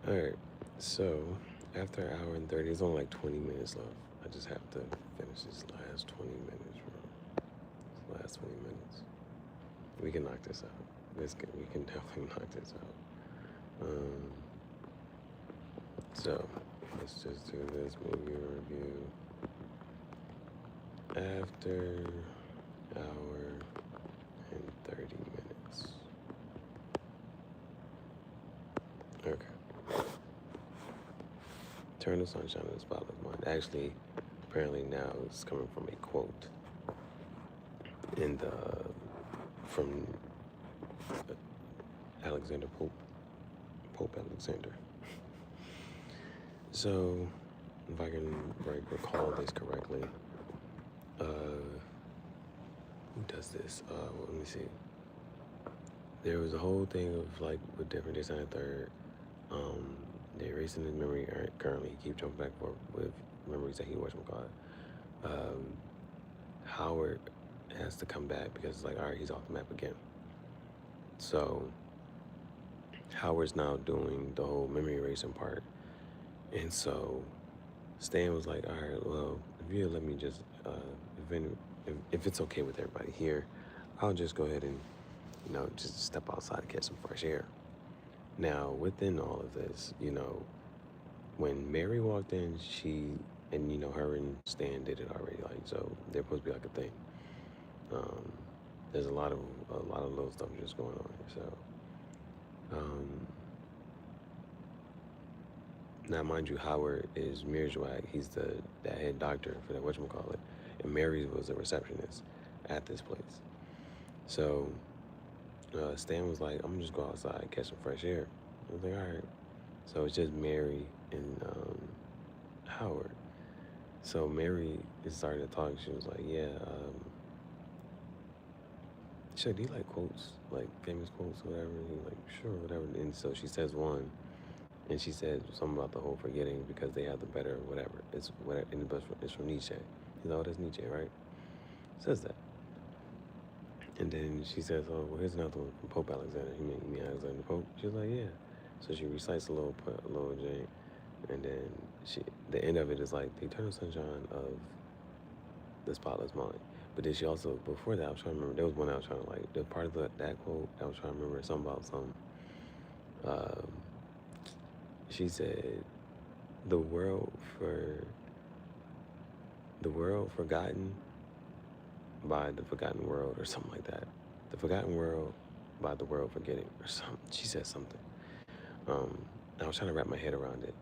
Alright, so after an hour and 30, it's only like 20 minutes left. I just have to finish this last 20 minutes, bro. This last 20 minutes. We can knock this out. We can definitely knock this out. So, let's just do this movie review after hour and 30 minutes. Okay. Turn the sunshine in the spotless mind. Actually, apparently now it's coming from a quote in the from Alexander Pope Alexander. So, if I can recall this correctly, who does this? Well, let me see. There was a whole thing of like with different this and the third. They're erasing his memory currently. He keep jumping back and forth with memories that he whatchamacallit. Howard has to come back because it's like, all right, he's off the map again. So Howard's now doing the whole memory erasing part. And so Stan was like, all right, well, if you let me just, if it's okay with everybody here, I'll just go ahead and, just step outside and catch some fresh air. Now, within all of this, when Mary walked in, her and Stan did it already, like, so they're supposed to be like a thing. There's a lot of little stuff just going on here, so. Now, mind you, Howard is Mirjwag. He's the head doctor for that whatchamacallit. And Mary was a receptionist at this place. So Stan was like, I'm gonna just go outside and catch some fresh air. I was like, all right. So it's just Mary and Howard. So Mary started to talk. She was like, yeah, do you like quotes, like famous quotes or whatever? And he's like, sure, whatever. And so she says one. And she said something about the whole forgetting because they have the better whatever. It's whatever. And it's from Nietzsche. He's like, oh, that's Nietzsche, right? Says that. And then she says, oh, well, here's another one from Pope Alexander. You mean Alexander Pope? She was like, yeah. So she recites a little Jane. And then the end of it is like the eternal sunshine of the spotless mind. But then she also, before that, I was trying to remember, there was one I was trying to like, the part of that quote, I was trying to remember something about she said, the world forgotten by the forgotten world, or something like that. The forgotten world by the world forgetting, or something. She said something. I was trying to wrap my head around it.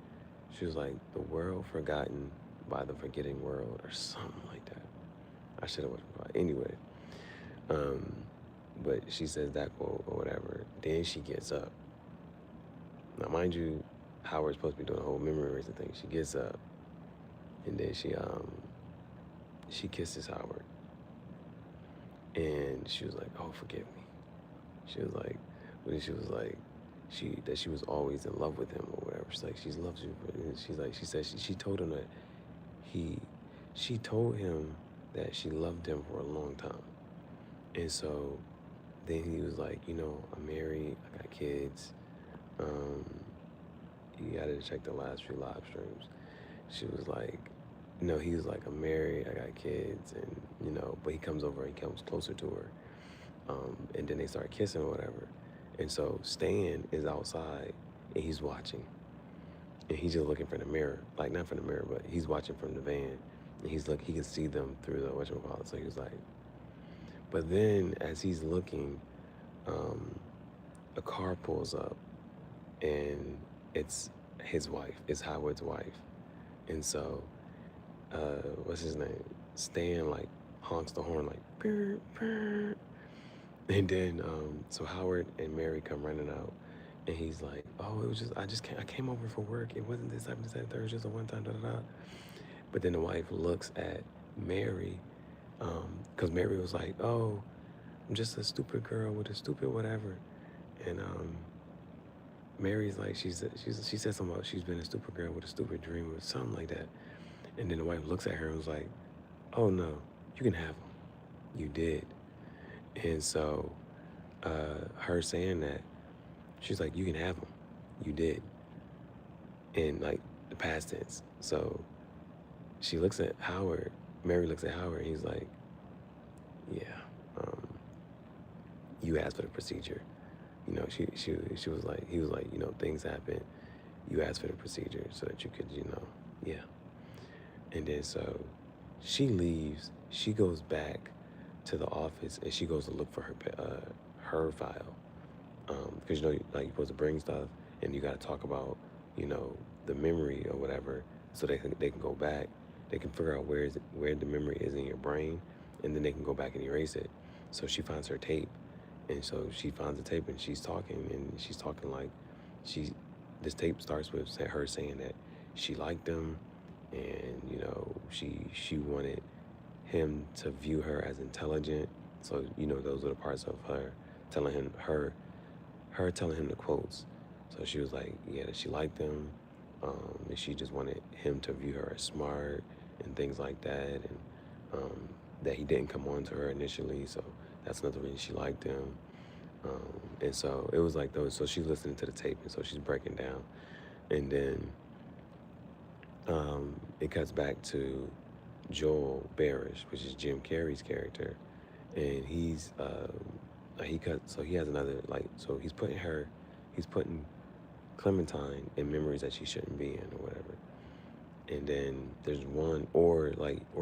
She was like, the world forgotten by the forgetting world, or something like that. I should have watched it. Anyway, but she says that quote or whatever. Then she gets up. Now, mind you, Howard's supposed to be doing a whole memory erasing thing. She gets up, and then she kisses Howard, and she was like, "Oh, forgive me." She was like, she was always in love with him or whatever. She's like, she loves you. She told him that she told him that she loved him for a long time, and so then he was like, I'm married, I got kids. You gotta check the last few live streams. She was like, he was like, I'm married, I got kids, and but he comes over, he comes closer to her, and then they start kissing or whatever. And so Stan is outside and he's watching, and he's just looking from the mirror, like not from the mirror, but he's watching from the van, and he can see them through the whatchamacallit. So he was like, but then as he's looking, a car pulls up, and it's his wife, it's Howard's wife. And so, what's his name? Stan like honks the horn like, brr, brr. And then, so Howard and Mary come running out, and he's like, oh, it was just, I came over for work. It wasn't this time, it was just a one time, da da da. But then the wife looks at Mary, because Mary was like, oh, I'm just a stupid girl with a stupid whatever. And Mary's like, she said something about she's been a stupid girl with a stupid dream or something like that. And then the wife looks at her and was like, oh no, you can have him. You did. And so her saying that, she's like, you can have him. You did. in like the past tense. So she looks at Howard. Mary looks at Howard. And he's like, "Yeah, um, you asked for the procedure. You know, she was like, he was like, you know, things happen. You asked for the procedure so that you could, you know, yeah." And then so she leaves. She goes back to the office and she goes to look for her file, because you know, like you're supposed to bring stuff and you got to talk about, you know, the memory or whatever, so they can go back. They can figure out where the memory is in your brain, and then they can go back and erase it. So she finds her tape, and so she finds the tape and she's talking like she. This tape starts with her saying that she liked him, and you know she wanted him to view her as intelligent. So you know those are the parts of her telling him her telling him the quotes. So she was like, yeah, that she liked him, and she just wanted him to view her as smart and things like that, and that he didn't come on to her initially. So that's another reason she liked him. And so it was like those. So she's listening to the tape, and so she's breaking down, and then it cuts back to Joel Barish, which is Jim Carrey's character, and he has another, like, so he's putting Clementine in memories that she shouldn't be in or whatever. And then there's one, or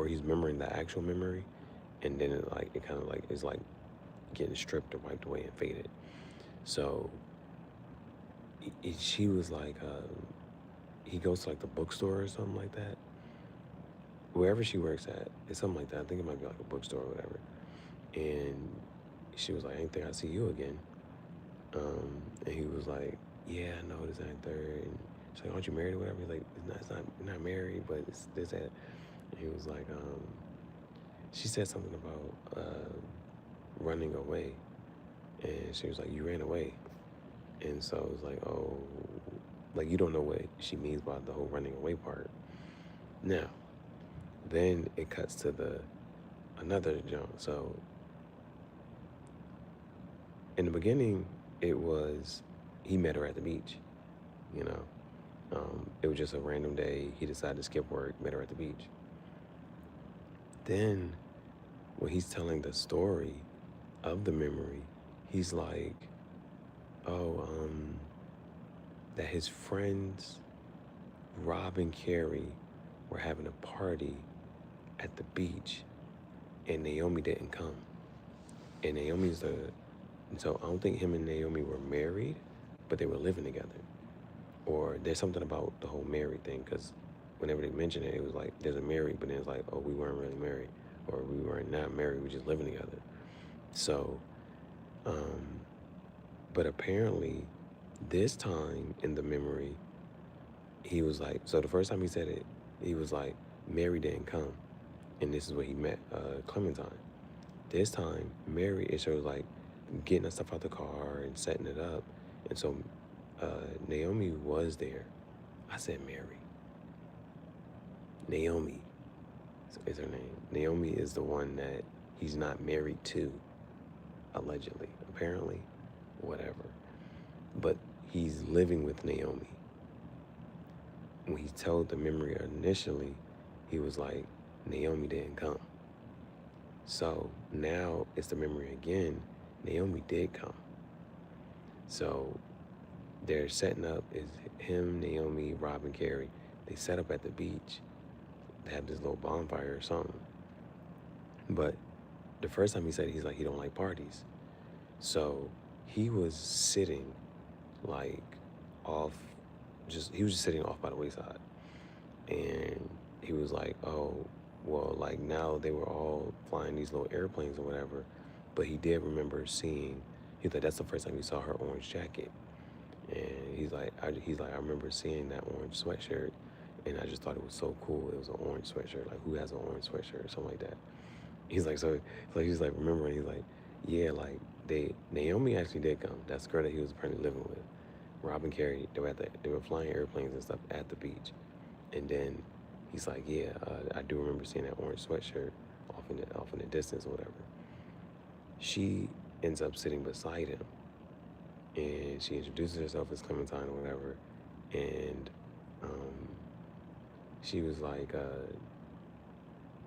he's remembering the actual memory, and then it kind of like is like getting stripped or wiped away and faded. So she was like, he goes to like the bookstore or something like that, wherever she works at. It's something like that. I think it might be like a bookstore or whatever. And she was like, "I didn't think I'd see you again." And he was like, "Yeah, I know this, that, and third." And she's like, "Aren't you married or whatever?" He's like, we're not married, but it's this, that. And he was like, she said something about running away. And she was like, "You ran away." And so it was like, oh, like you don't know what she means by the whole running away part. Now, then it cuts to another jump. So in the beginning, it was he met her at the beach. You know, it was just a random day. He decided to skip work, met her at the beach. Then, when he's telling the story of the memory, he's like, oh, that his friends, Rob and Carrie, were having a party at the beach, and Naomi didn't come. And so I don't think him and Naomi were married, but they were living together. Or there's something about the whole married thing, because whenever they mention it, it was like there's a married, but then it's like, oh, we weren't really married, or we weren't not married, we were just living together. So, but apparently, this time in the memory, he was like, so the first time he said it, he was like, Mary didn't come, and this is where he met Clementine. This time, Mary, it shows like getting the stuff out the car and setting it up, and so Naomi was there. I said Mary. Naomi is her name. Naomi is the one that he's not married to, allegedly, apparently, whatever. But he's living with Naomi. When he told the memory initially, he was like, Naomi didn't come. So now it's the memory again. Naomi did come. So they're setting up, is him, Naomi, Rob, and Carrie. They set up at the beach. They have this little bonfire or something. But the first time he said it, he's like, he don't like parties. So he was sitting like off, he was just sitting off by the wayside. And he was like, oh, well, like now they were all flying these little airplanes or whatever. But he did remember seeing, he's like, that's the first time he saw her orange jacket. And he's like, I remember seeing that orange sweatshirt, and I just thought it was so cool. It was an orange sweatshirt. Like, who has an orange sweatshirt or something like that? He's like, so, like, he's like remembering. He's like, yeah, like Naomi actually did come. That's the girl that he was apparently living with. Rob and Carrie, they were flying airplanes and stuff at the beach, and then he's like, yeah, I do remember seeing that orange sweatshirt off in the distance or whatever. She ends up sitting beside him, and she introduces herself as Clementine or whatever, and Um, she was like,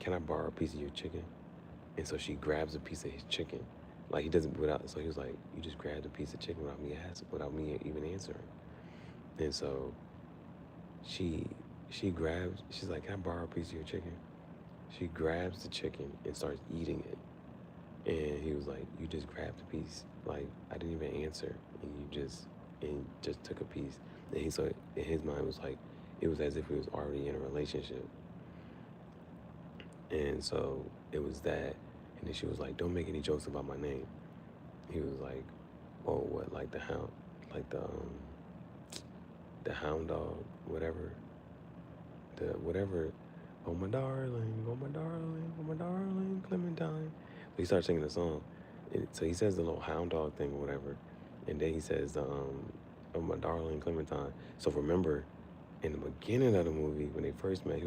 "Can I borrow a piece of your chicken?" And so she grabs a piece of his chicken, like he doesn't without. So he was like, "You just grabbed a piece of chicken without me even answering." And so she she grabs. She's like, "Can I borrow a piece of your chicken?" She grabs the chicken and starts eating it. And he was like, "You just grabbed a piece. Like I didn't even answer, and you just took a piece." And he so in his mind was like, it was as if he was already in a relationship. And so it was that. And then she was like, "Don't make any jokes about my name." He was like, "Oh, what? Like the hound, like the hound dog, whatever, the whatever. Oh my darling, oh my darling, Clementine." So he starts singing the song. And so he says the little hound dog thing or whatever, and then he says "Oh my darling Clementine." So remember, in the beginning of the movie when they first met,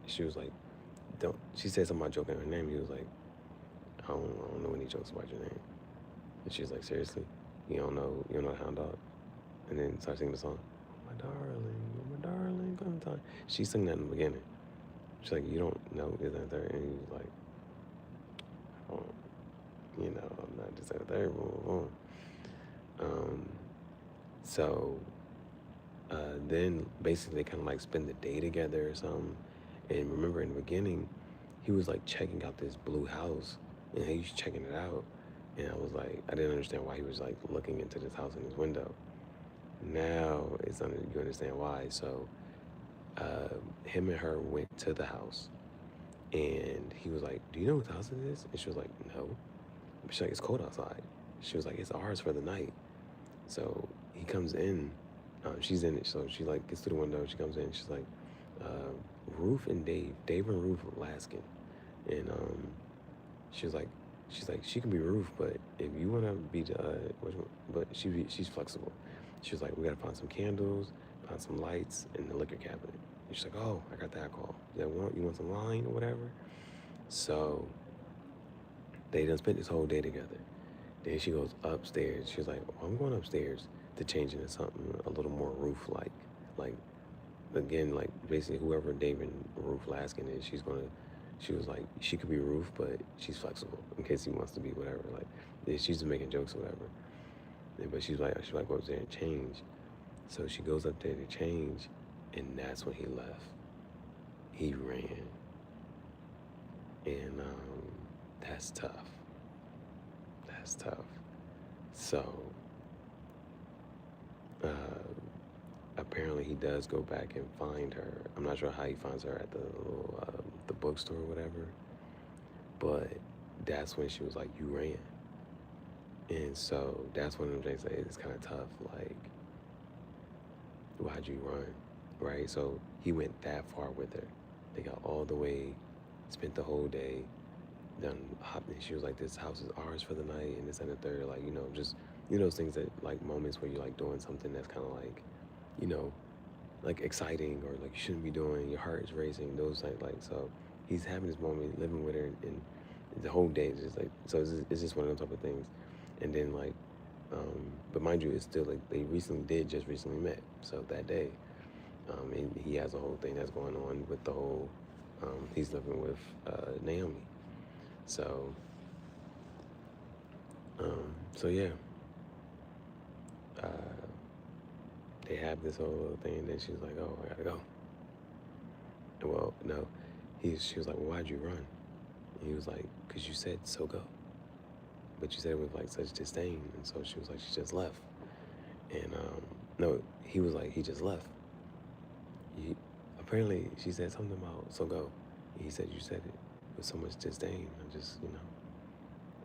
she was like, "Don't." She said something about joking her name. He was like, I don't know any jokes about your name." And she's like, "Seriously, you don't know the hound dog?" And then starts singing the song. Oh my darling Clementine." She sang that in the beginning. She's like, "You don't know this and third," and he was like, "Oh, I'm not just at a third. Boom, boom." Um, so then basically they kind of like spend the day together or something. And remember in the beginning, he was like checking out this blue house, and he was checking it out. And I was like, I didn't understand why he was like looking into this house in his window. Now you understand why. So him and her went to the house, and he was like, "Do you know whose house it is?" And she was like, "No." She's like, "It's cold outside." She was like, "It's ours for the night." So he comes in. She's in it. So she like gets to the window. She comes in. She's like, uh, "Ruth and Dave and Ruth Laskin." And she's like, she can be Ruth, but if you want to be the, but she's flexible. She was like, "We gotta find some candles, find some lights in the liquor cabinet." And she's like, "Oh, I got that call. You want some wine or whatever?" So they done spent this whole day together. Then she goes upstairs. She's like, "Oh, I'm going upstairs to change into something a little more roof-like. Like, again, like basically whoever David Ruth Laskin is, she was like, she could be Ruth, but she's flexible in case he wants to be whatever. Like, she's just making jokes or whatever. But she's like, go up there and change. So she goes up there to change, and that's when he left. He ran. And that's tough. That's tough. So, uh, apparently he does go back and find her. I'm not sure how he finds her at the little, the bookstore or whatever, but that's when she was like, "You ran." And so that's one of them things that it's kind of tough. Like, why'd you run? Right? So he went that far with her. They got all the way, spent the whole day, done hop. And she was like, "This house is ours for the night," and this and the third. Like, just, those things that, like, moments where you're like doing something that's kind of like, you know, like exciting or like you shouldn't be doing, your heart is racing, those like so he's having this moment living with her, and the whole day is just like, so it's just one of those type of things. And then like but mind you, it's still like they just recently met, so that day and he has a whole thing that's going on with the whole he's living with Naomi. So so yeah, uh, they have this whole little thing, and then she's like, "Oh, I gotta go." Well, no, she was like, "Well, why'd you run?" And he was like, "Because you said so go." But you said it with like such disdain. And so she was like, "She just left." And no, he was like, "He just left." Apparently, she said something about so go. He said, "You said it with so much disdain." I just,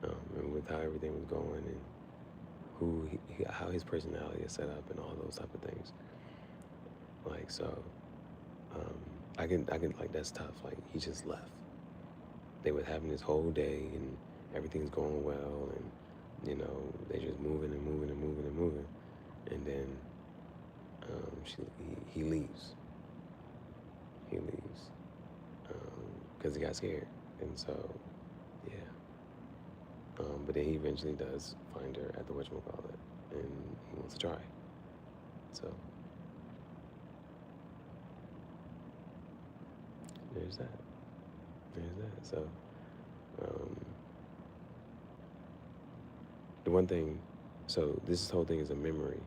and with how everything was going and how his personality is set up and all those type of things. Like, so, um, I can, like, that's tough. Like, he just left. They were having this whole day and everything's going well, and they're just moving and moving and moving and moving, and then he leaves. He leaves because he got scared, and so yeah. But then he eventually does find her at the whatchamacallit, and he wants to try. So there's that. There's that. So, um, the one thing, so this whole thing is a memory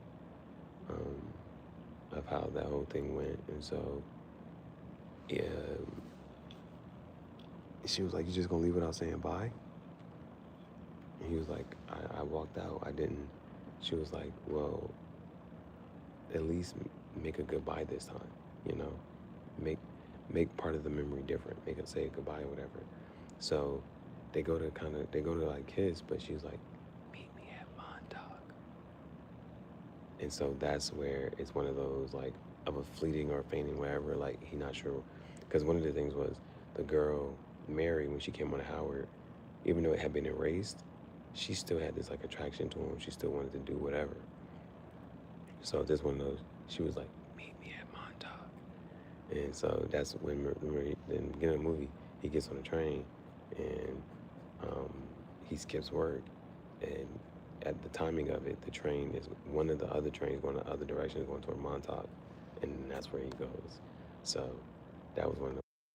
of how that whole thing went. And so, yeah, she was like, "You just gonna leave without saying bye?" And he was like, I walked out. I didn't. She was like, "Well, at least make a goodbye this time, you know? Make make part of the memory different. Make it say goodbye or whatever." So they go to like kiss, but she's like, "Meet me at Montauk." And so that's where it's one of those like of a fleeting or fainting, whatever. Like he not sure, because one of the things was the girl Mary when she came on Howard, even though it had been erased, she still had this like attraction to him. She still wanted to do whatever. So this one of those, she was like, "Meet me at Montauk." And so that's when, in the beginning of the movie, he gets on the train and um, he skips work. And at the timing of it, the train is one of the other trains going the other direction, is going toward Montauk. And that's where he goes. So that was one of